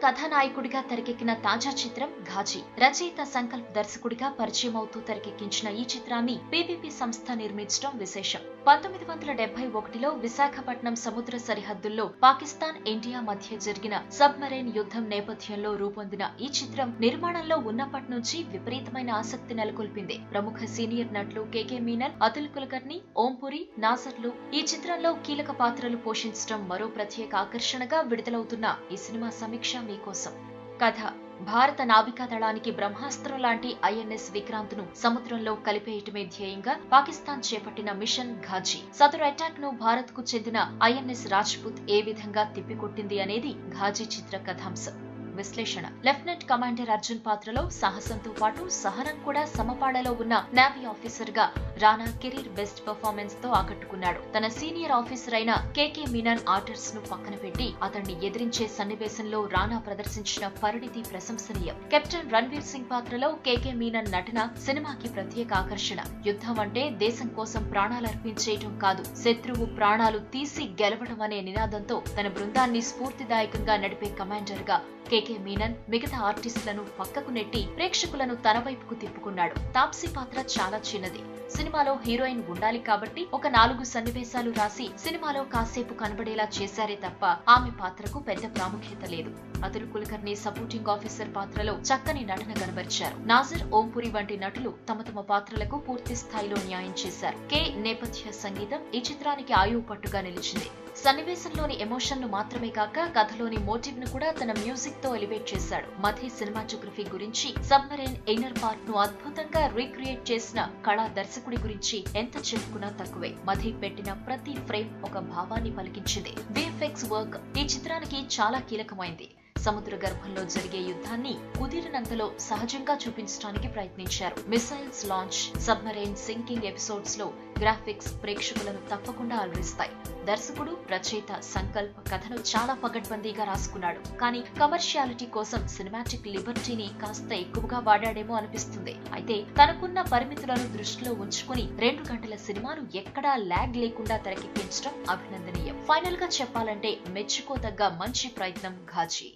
కథానాయకుడిగా తెరకెక్కిన తాజా చిత్రం ఘాజీ. రచయిత సంకల్ప్ దర్శకుడిగా పరిచయం అవుతూ తెరకెక్కించిన ఈ చిత్రాన్ని పీపీపీ సంస్థ నిర్మించడం విశేషం. 1971లో విశాఖపట్నం సముద్ర సరిహద్దుల్లో పాకిస్తాన్, ఇండియా మధ్య జరిగిన సబ్మరైన్ యుద్ధం నేపథ్యంలో రూపొందిన ఈ చిత్రం నిర్మాణంలో ఉన్నప్పటి నుంచి విపరీతమైన ఆసక్తి నెలకొల్పింది. ప్రముఖ సీనియర్ నటులు కేకే మీనన్, అతుల్ కులకర్ణి, ఓం పురి, నాజర్లు ఈ చిత్రంలో కీలక పాత్రలు పోషించడం మరో ప్రత్యేక ఆకర్షణగా విడుదలవుతున్న ఈ సినిమా సమీక్ష మీకోసం. కథ: భారత నావికా దళానికి బ్రహ్మాస్త్రం లాంటి ఐఎన్ఎస్ విక్రాంత్ ను సముద్రంలో కలిపేయటమే ధ్యేయంగా పాకిస్తాన్ చేపట్టిన మిషన్ ఘాజీ. సదరు అటాక్ ను భారత్ కు చెందిన ఐఎన్ఎస్ రాజ్పుత్ ఏ విధంగా తిప్పికొట్టింది అనేది ఘాజీ చిత్ర కథాంశం. విశ్లేషణ: లెఫ్టినెంట్ కమాండర్ అర్జున్ పాత్రలో సాహసంతో పాటు సహనం కూడా సమపాళలో ఉన్న నేవీ ఆఫీసర్ గా రానా కెరీర్ బెస్ట్ పర్ఫార్మెన్స్ తో ఆకట్టుకున్నాడు. తన సీనియర్ ఆఫీసర్ అయిన కేకే మీనన్ ఆర్డర్స్ ను పక్కన పెట్టి అతన్ని ఎదిరించే సన్నివేశంలో రానా ప్రదర్శించిన పరిణితి ప్రశంసనీయం. కెప్టెన్ రణ్వీర్ సింగ్ పాత్రలో కేకే మీనన్ నటన సినిమాకి ప్రత్యేక ఆకర్షణ. యుద్ధం అంటే దేశం కోసం ప్రాణాలర్పించేయటం కాదు, శత్రువు ప్రాణాలు తీసి గెలవడం అనే నినాదంతో తన బృందాన్ని స్ఫూర్తిదాయకంగా నడిపే కమాండర్ గా కేకే మీనన్ మిగతా ఆర్టిస్టులను పక్కకు నెట్టి ప్రేక్షకులను తన వైపుకు తిప్పుకున్నాడు. తాప్సీ పాత్ర చాలా చిన్నది. సినిమాలో హీరోయిన్ ఉండాలి కాబట్టి ఒక 4 సన్నివేశాలు రాసి సినిమాలో కాసేపు కనబడేలా చేశారే తప్ప ఆమె పాత్రకు పెద్ద ప్రాముఖ్యత లేదు. అతుల్ కులకర్ణి సపోర్టింగ్ ఆఫీసర్ పాత్రలో చక్కని నటన కనబరిచారు. నాజర్, ఓంపురి వంటి నటులు తమ తమ పాత్రలకు పూర్తి స్థాయిలో న్యాయం చేశారు. కే నేపథ్య సంగీతం ఈ చిత్రానికి ఆయువు పట్టుగా నిలిచింది. సన్నివేశంలోని ఎమోషన్ ను మాత్రమే కాక కథలోని మోటివ్ ను కూడా తన మ్యూజిక్ తో ఎలివేట్ చేశాడు. మధి సినిమాటోగ్రఫీ గురించి, సబ్మరైన్ ఇన్నర్ పార్ట్ ను అద్భుతంగా రీక్రియేట్ చేసిన కళా దర్శకుడి గురించి ఎంత చెప్పుకున్నా తక్కువే. మధి పెట్టిన ప్రతి ఫ్రేమ్ ఒక భావాన్ని పలికించింది. విఎఫ్ఎక్స్ వర్క్ ఈ చిత్రానికి చాలా కీలకమైంది. సముద్ర గర్భంలో జరిగే యుద్ధాన్ని కుదిరినంతలో సహజంగా చూపించడానికి ప్రయత్నించారు. Missiles launch, submarine sinking episodes లో గ్రాఫిక్స్ ప్రేక్షకులను తప్పకుండా అలరిస్తాయి. దర్శకుడు, రచయిత సంకల్ప్ కథను చాలా పగడ్బందీగా రాసుకున్నాడు. కానీ కమర్షియాలిటీ కోసం సినిమాటిక్ లిబర్టీని కాస్త ఎక్కువగా వాడాడేమో అనిపిస్తుంది. అయితే తనకున్న పరిమితులను దృష్టిలో ఉంచుకుని 2 గంటల సినిమాను ఎక్కడా ల్యాగ్ లేకుండా తెరకెక్కించడం అభినందనీయం. ఫైనల్ గా చెప్పాలంటే మెచ్చుకోదగ్గ మంచి ప్రయత్నం ఘాజీ.